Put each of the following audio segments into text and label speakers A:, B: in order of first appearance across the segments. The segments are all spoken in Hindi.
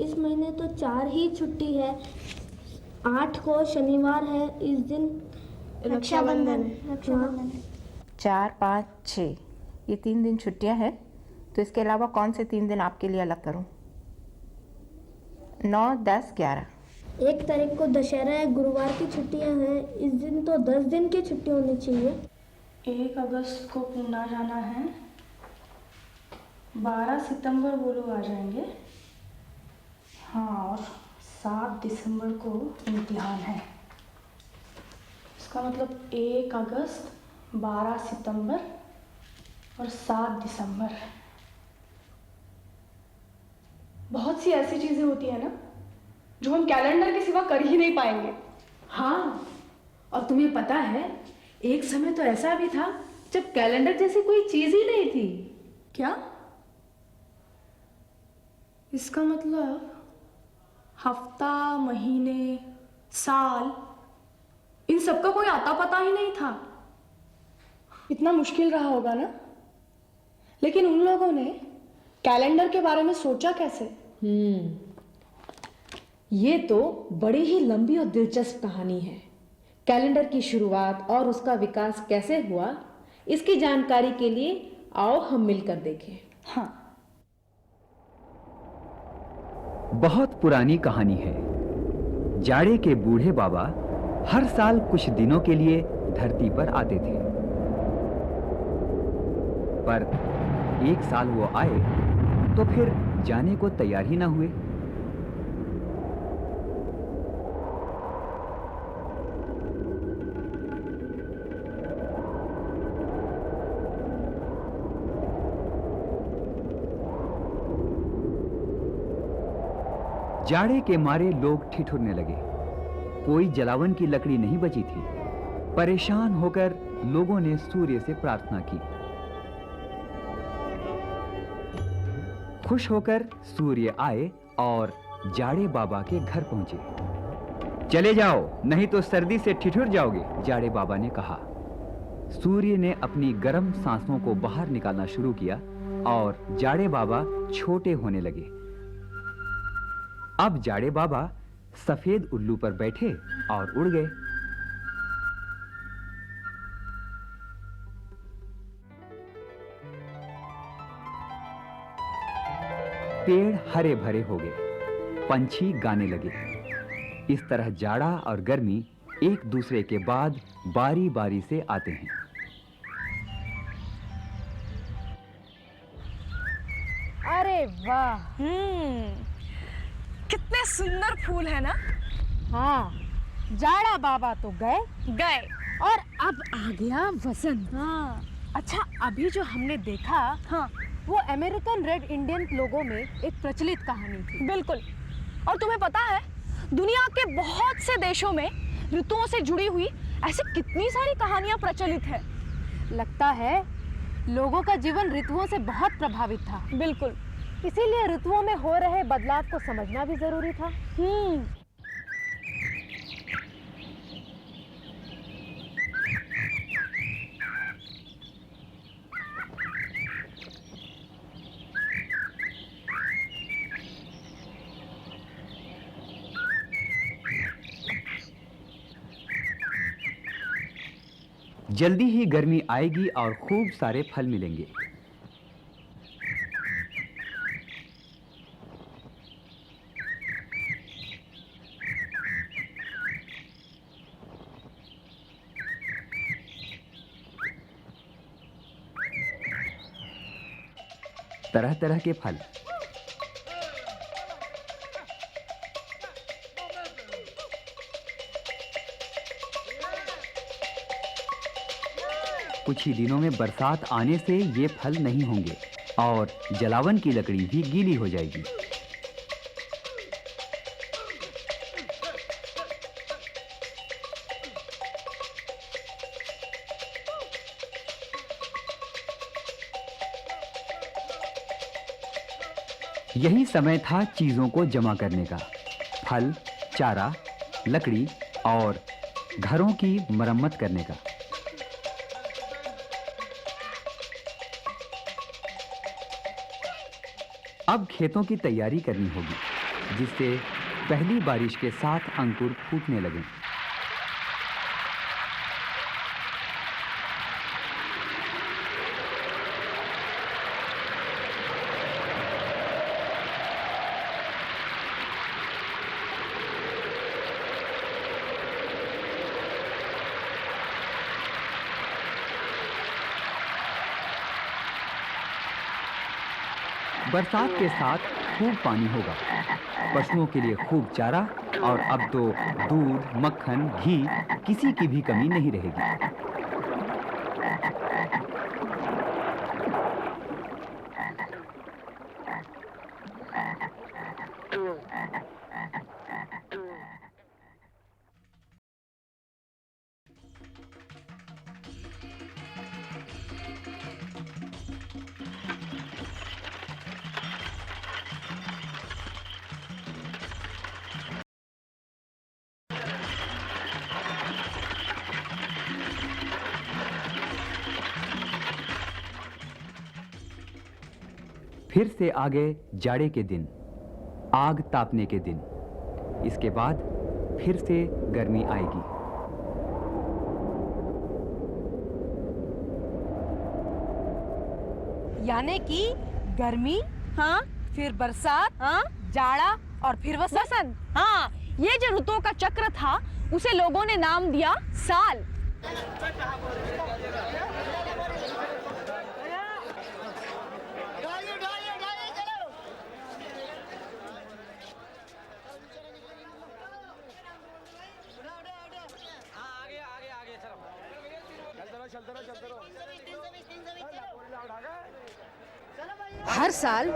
A: इस महीने तो 4 ही छुट्टी है। 8 को शनिवार है, इस दिन
B: रक्षाबंधन
A: हाँ।
C: 4, 5, 6 ये 3 दिन छुट्टियां हैं, तो इसके अलावा कौन से 3 दिन आपके लिए अलग करूं? 9, 10, 11।
A: 1 तारीख को दशहरा है, गुरुवार की छुट्टियां हैं। इस दिन तो 10 दिन की छुट्टी होनी चाहिए।
B: 1 अगस्त को पूना जाना है। 12 सितंबर वो लोग आ जाएंगे। हाँ, और 7 दिसंबर को इम्तिहान है। इसका मतलब 1 अगस्त, 12 सितंबर और 7 दिसंबर। बहुत सी ऐसी चीज़ें होती है ना जो हम कैलेंडर के सिवा कर ही नहीं पाएंगे।
D: हाँ, और तुम्हें पता है, एक समय तो ऐसा भी था जब कैलेंडर जैसी कोई चीज ही नहीं थी।
B: क्या? इसका मतलब हफ्ता, महीने, साल, इन सब का कोई आता पता ही नहीं था। इतना मुश्किल रहा होगा ना। लेकिन उन लोगों ने कैलेंडर के बारे में सोचा कैसे?
D: ये तो बड़ी ही लंबी और दिलचस्प कहानी है। कैलेंडर की शुरुआत और उसका विकास कैसे हुआ, इसकी जानकारी के लिए आओ हम मिलकर देखें।
B: हाँ।
E: बहुत पुरानी कहानी है। जाड़े के बूढ़े बाबा हर साल कुछ दिनों के लिए धरती पर आते थे, पर एक साल वो आए तो फिर जाने को तैयार ही ना हुए। जाड़े के मारे लोग ठिठुरने लगे। कोई जलावन की लकड़ी नहीं बची थी। परेशान होकर लोगों ने सूर्य से प्रार्थना की। खुश होकर सूर्य आए और जाड़े बाबा के घर पहुंचे। चले जाओ, नहीं तो सर्दी से ठिठुर जाओगे, जाड़े बाबा ने कहा। सूर्य ने अपनी गर्म सांसों को बाहर निकालना शुरू किया और जाड़े बाबा छोटे होने लगे। अब जाड़े बाबा सफेद उल्लू पर बैठे और उड़ गए। पेड़ हरे भरे हो गए, पंछी गाने लगे। इस तरह जाड़ा और गर्मी एक दूसरे के बाद बारी बारी से आते हैं।
F: अरे वाह,
G: कितने सुंदर फूल है ना।
F: हाँ, जाड़ा बाबा तो गए
G: और
F: अब आ गया वसंत।
G: हाँ,
F: अच्छा, अभी जो हमने देखा,
G: हाँ,
F: वो अमेरिकन रेड इंडियन लोगों में एक प्रचलित कहानी थी।
G: बिल्कुल। और तुम्हें पता है, दुनिया के बहुत से देशों में ऋतुओं से जुड़ी हुई ऐसी कितनी सारी कहानियां प्रचलित है।
F: लगता है लोगों का जीवन ऋतुओं से बहुत प्रभावित था।
G: बिल्कुल।
F: इसीलिए ऋतुओं में हो रहे बदलाव को समझना भी जरूरी था।
E: जल्दी ही गर्मी आएगी और खूब सारे फल मिलेंगे। तरह तरह के फल। कुछ ही दिनों में बरसात आने से ये फल नहीं होंगे और जलावन की लकड़ी भी गीली हो जाएगी। यही समय था चीजों को जमा करने का। फल, चारा, लकड़ी और घरों की मरम्मत करने का। अब खेतों की तैयारी करनी होगी। जिससे पहली बारिश के साथ अंकुर फूटने लगे। बरसात के साथ खूब पानी होगा, पशुओं के लिए खूब चारा, और अब तो दूध, मक्खन, घी किसी की भी कमी नहीं रहेगी। फिर से आगे जाड़े के दिन, आग तापने के दिन। इसके बाद फिर से गर्मी आएगी।
F: यानी कि गर्मी, हाँ, फिर बरसात, हाँ, जाड़ा और फिर वसंत।
G: हाँ, ये जो ऋतुओं का चक्र था उसे लोगों ने नाम दिया साल।
F: हर साल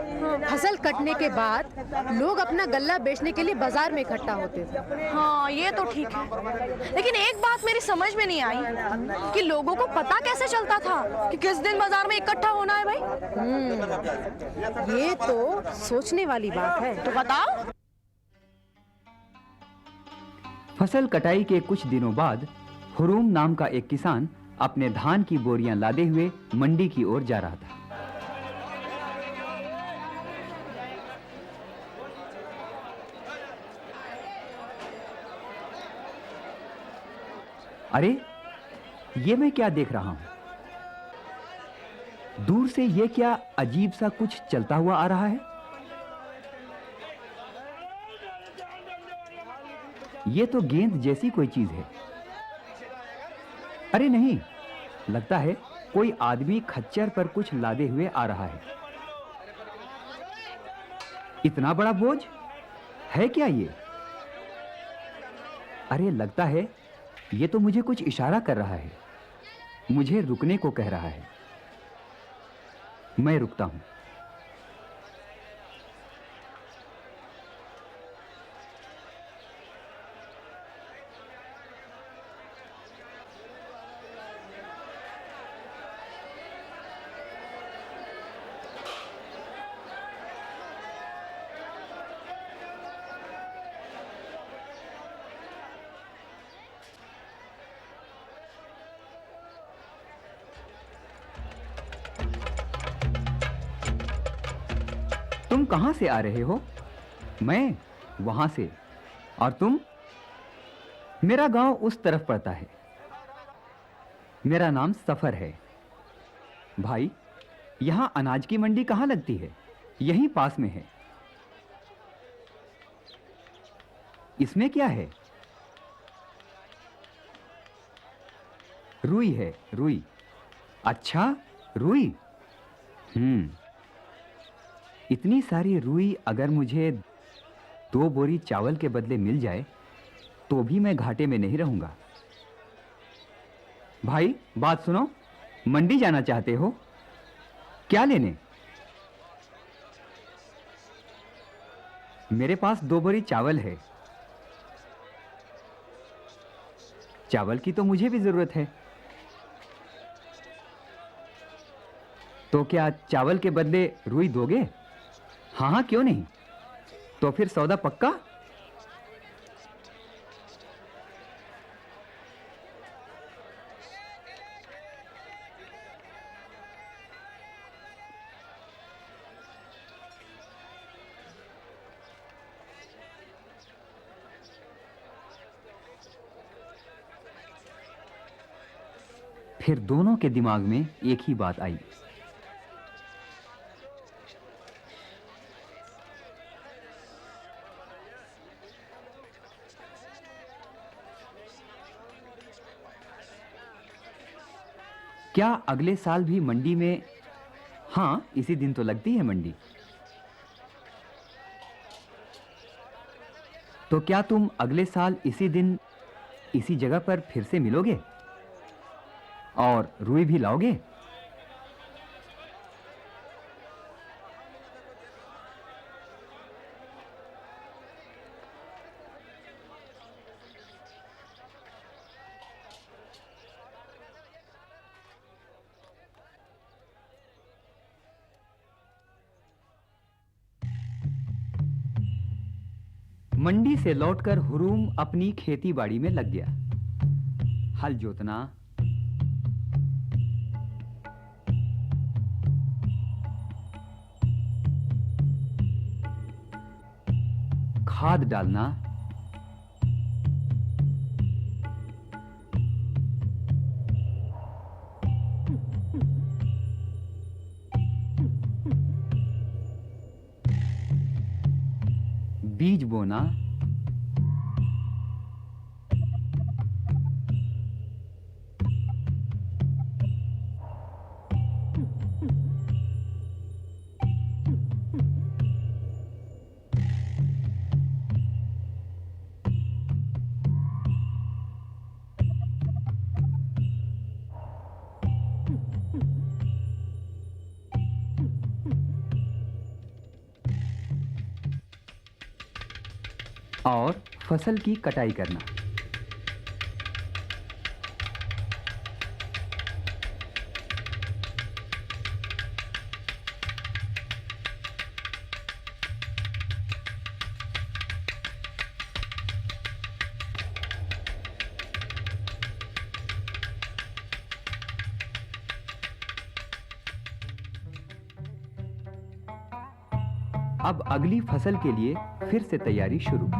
F: फसल कटने के बाद लोग अपना गल्ला बेचने के लिए बाजार में इकट्ठा होते थे।
G: हाँ, ये तो ठीक है, लेकिन एक बात मेरी समझ में नहीं आई कि लोगों को पता कैसे चलता था कि किस दिन बाजार में इकट्ठा होना है भाई।
F: ये तो सोचने वाली बात है।
G: तो बताओ।
E: फसल कटाई के कुछ दिनों बाद हुरूम नाम का एक किसान अपने धान की बोरियां लादे हुए मंडी की ओर जा रहा था। अरे, ये मैं क्या देख रहा हूं? दूर से ये क्या अजीब सा कुछ चलता हुआ आ रहा है? ये तो गेंद जैसी कोई चीज है। अरे नहीं, लगता है कोई आदमी खच्चर पर कुछ लादे हुए आ रहा है। इतना बड़ा बोझ है क्या ये? अरे लगता है ये तो मुझे कुछ इशारा कर रहा है, मुझे रुकने को कह रहा है। मैं रुकता हूं। तुम कहां से आ रहे हो? मैं वहां से। और तुम? मेरा गांव उस तरफ पड़ता है। मेरा नाम सफर है। भाई, यहां अनाज की मंडी कहां लगती है? यहीं पास में है। इसमें क्या है? रुई है, रुई। अच्छा, रुई। इतनी सारी रुई अगर मुझे 2 बोरी चावल के बदले मिल जाए तो भी मैं घाटे में नहीं रहूंगा। भाई, बात सुनो, मंडी जाना चाहते हो? क्या लेने? मेरे पास 2 बोरी चावल है। चावल की तो मुझे भी जरूरत है। तो क्या चावल के बदले रुई दोगे? हाँ हाँ, क्यों नहीं। तो फिर सौदा पक्का? फिर दोनों के दिमाग में एक ही बात आई। क्या अगले साल भी मंडी में? हाँ, इसी दिन तो लगती है मंडी। तो क्या तुम अगले साल इसी दिन इसी जगह पर फिर से मिलोगे और रुई भी लाओगे? मंडी से लौटकर हुरूम अपनी खेती बाड़ी में लग गया। हल जोतना, खाद डालना, बीज बोना, और फसल की कटाई करना। अब अगली फसल के लिए फिर से तैयारी शुरू।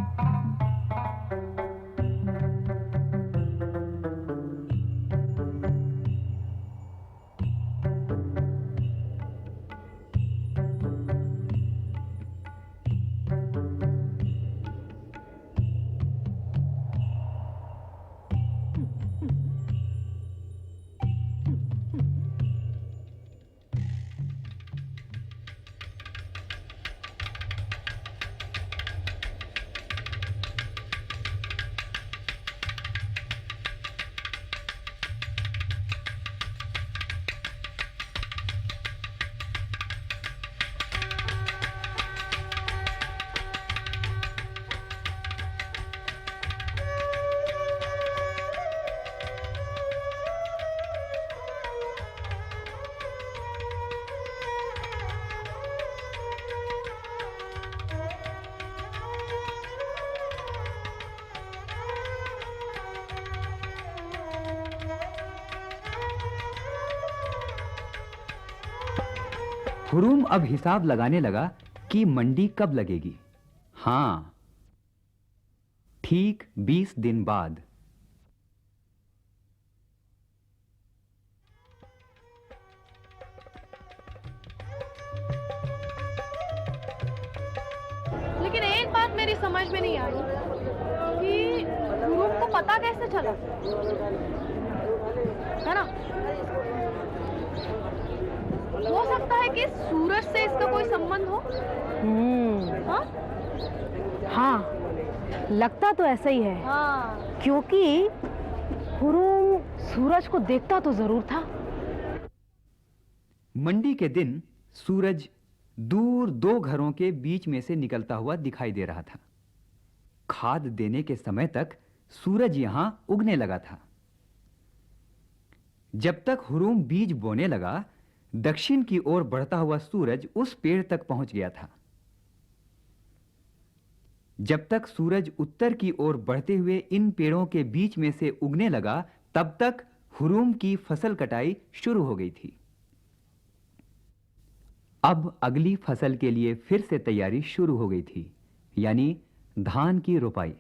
E: हुरूम अब हिसाब लगाने लगा कि मंडी कब लगेगी। हाँ, ठीक 20 दिन बाद।
G: लेकिन एक बात मेरी समझ में नहीं आई कि हुरूम को पता कैसे चला, है ना? हो सकता है कि सूरज से इसका कोई संबंध हो। हाँ?
F: हाँ, लगता तो ऐसा ही है।
G: हाँ।
F: क्योंकि हुरूम सूरज को देखता तो जरूर था।
E: मंडी के दिन सूरज दूर 2 घरों के बीच में से निकलता हुआ दिखाई दे रहा था। खाद देने के समय तक सूरज यहां उगने लगा था। जब तक हुरूम बीज बोने लगा, दक्षिण की ओर बढ़ता हुआ सूरज उस पेड़ तक पहुंच गया था। जब तक सूरज उत्तर की ओर बढ़ते हुए इन पेड़ों के बीच में से उगने लगा, तब तक हुरूम की फसल कटाई शुरू हो गई थी। अब अगली फसल के लिए फिर से तैयारी शुरू हो गई थी, यानी धान की रोपाई।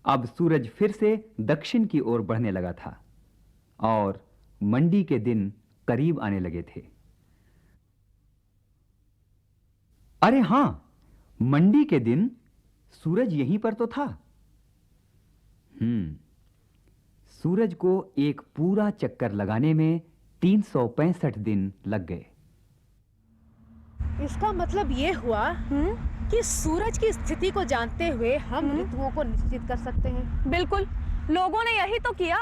E: अब सूरज फिर से दक्षिण की ओर बढ़ने लगा था और मंडी के दिन करीब आने लगे थे। अरे हां, मंडी के दिन सूरज यहीं पर तो था। सूरज को एक पूरा चक्कर लगाने में 365 दिन लग गए।
F: इसका मतलब ये हुआ कि सूरज की स्थिति को जानते हुए हम ऋतुओं को निश्चित कर सकते हैं।
G: बिल्कुल, लोगों ने यही तो किया।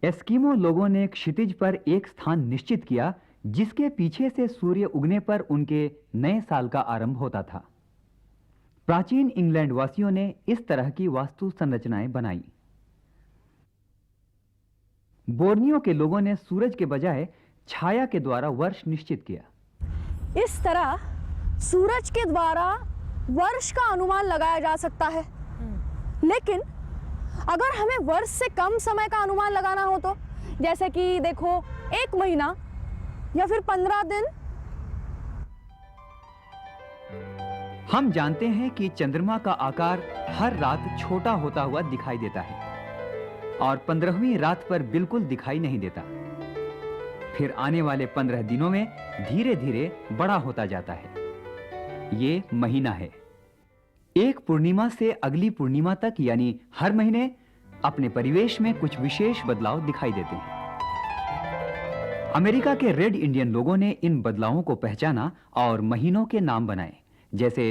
E: एस्किमो लोगों ने क्षितिज पर एक स्थान निश्चित किया जिसके पीछे से सूर्य उगने पर उनके नए साल का आरंभ होता था। प्राचीन इंग्लैंड वासियों ने इस तरह की वास्तु संरचनाएं बनाई। बोर्नियो के लोगों ने सूरज के बजाय छाया के द्वारा वर्ष निश्चित किया।
G: इस तरह सूरज के द्वारा वर्ष का अनुमान लगाया जा सकता है। लेकिन अगर हमें वर्ष से कम समय का अनुमान लगाना हो तो, जैसे कि देखो 1 महीना या फिर 15 दिन।
E: हम जानते हैं कि चंद्रमा का आकार हर रात छोटा होता हुआ दिखाई देता है और 15वीं रात पर बिल्कुल दिखाई नहीं देता। फिर आने वाले 15 दिनों में धीरे धीरे बड़ा होता जाता है। ये महीना है। एक पूर्णिमा से अगली पूर्णिमा तक यानी हर महीने अपने परिवेश में कुछ विशेष बदलाव दिखाई देते हैं। अमेरिका के रेड इंडियन लोगों ने इन बदलावों को पहचाना और महीनों के नाम बनाए। जैसे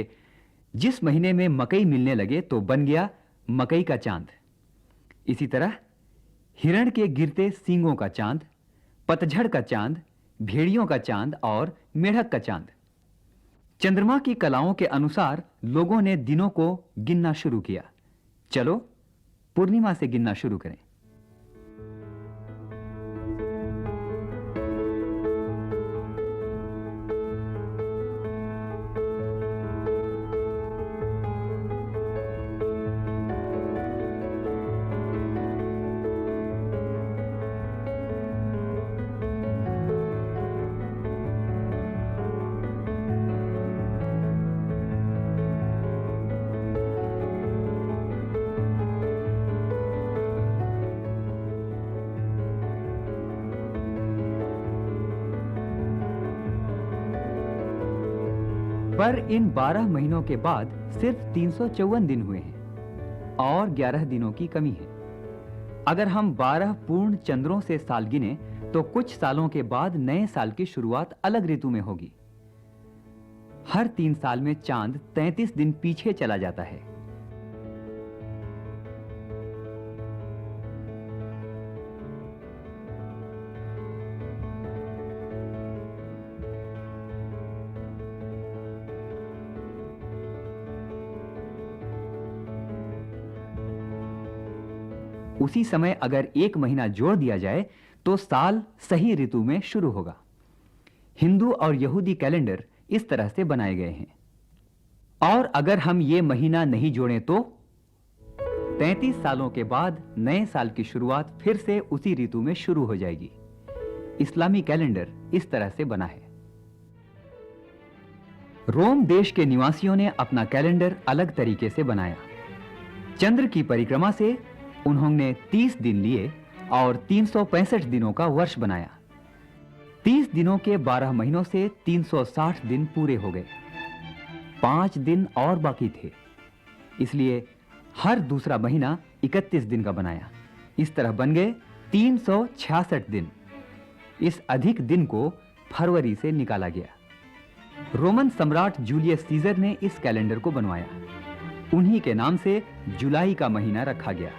E: जिस महीने में मकई मिलने लगे तो बन गया मकई का चांद। इसी तरह हिरण के गिरते सींगों का चांद, पतझड़ का चांद, भेड़ियों का चांद और मेढक का चांद। चंद्रमा की कलाओं के अनुसार लोगों ने दिनों को गिनना शुरू किया। चलो पूर्णिमा से गिनना शुरू करें। पर इन 12 महीनों के बाद सिर्फ 354 दिन हुए हैं और 11 दिनों की कमी है। अगर हम 12 पूर्ण चंद्रों से साल गिने तो कुछ सालों के बाद नए साल की शुरुआत अलग ऋतु में होगी। हर 3 साल में चांद 33 दिन पीछे चला जाता है। उसी समय अगर 1 महीना जोड़ दिया जाए तो साल सही ऋतु में शुरू होगा। हिंदू और यहूदी कैलेंडर इस तरह से बनाए गए हैं। और अगर हम ये महीना नहीं जोड़ें तो 33 सालों के बाद नए साल की शुरुआत फिर से उसी ऋतु में शुरू हो जाएगी। इस्लामी कैलेंडर इस तरह से बना है। रोम देश के निवासियों ने अपना कैलेंडर अलग तरीके से बनाया। चंद्र की परिक्रमा से उन्होंने 30 दिन लिए और 365 दिनों का वर्ष बनाया। 30 दिनों के 12 महीनों से 360 दिन पूरे हो गए। 5 दिन और बाकी थे, इसलिए हर दूसरा महीना 31 दिन का बनाया। इस तरह बन गए 366 दिन। इस अधिक दिन को फरवरी से निकाला गया। रोमन सम्राट जूलियस सीजर ने इस कैलेंडर को बनवाया। उन्हीं के नाम से जुलाई का महीना रखा गया।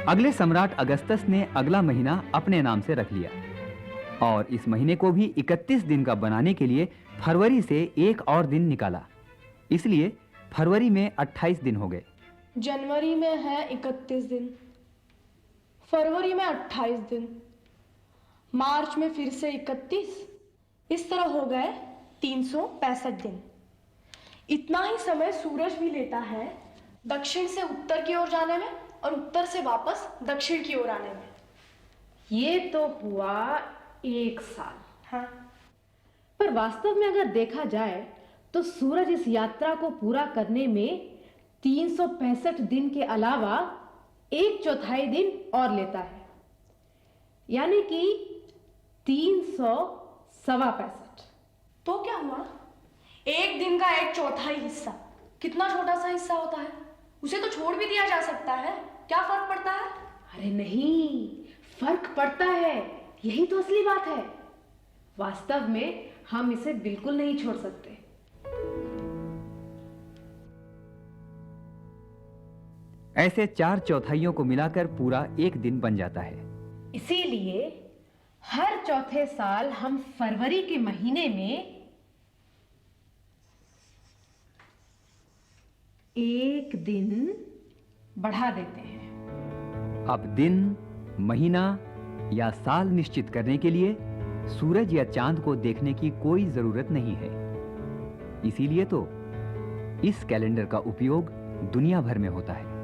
E: अगले सम्राट अगस्तस ने अगला महीना अपने नाम से रख लिया और इस महीने को भी 31 दिन का बनाने के लिए फरवरी से एक और दिन निकाला। इसलिए फरवरी में 28 दिन हो गए।
B: जनवरी में है 31 दिन, फरवरी में 28 दिन, मार्च में फिर से 31। इस तरह हो गए 365 दिन। इतना ही समय सूरज भी लेता है दक्षिण से उत्तर की ओर जाने में और उत्तर से वापस दक्षिण की ओर आने में।
D: ये तो हुआ 1 साल।
B: हाँ,
D: पर वास्तव में अगर देखा जाए तो सूरज इस यात्रा को पूरा करने में 365 दिन के अलावा 1/4 दिन और लेता है। यानी कि 365।
B: तो क्या हुआ? एक दिन का 1/4 हिस्सा कितना छोटा सा हिस्सा होता है, उसे तो छोड़ भी दिया जा सकता है, क्या फर्क पड़ता है?
D: अरे नहीं, फर्क पड़ता है, यही तो असली बात है। वास्तव में हम इसे बिल्कुल नहीं छोड़ सकते।
E: ऐसे 4/4 को मिलाकर पूरा एक दिन बन जाता है।
D: इसीलिए हर चौथे साल हम फरवरी के महीने में एक दिन बढ़ा देते हैं।
E: अब दिन, महीना या साल निश्चित करने के लिए सूरज या चांद को देखने की कोई जरूरत नहीं है। इसीलिए तो इस कैलेंडर का उपयोग दुनिया भर में होता है।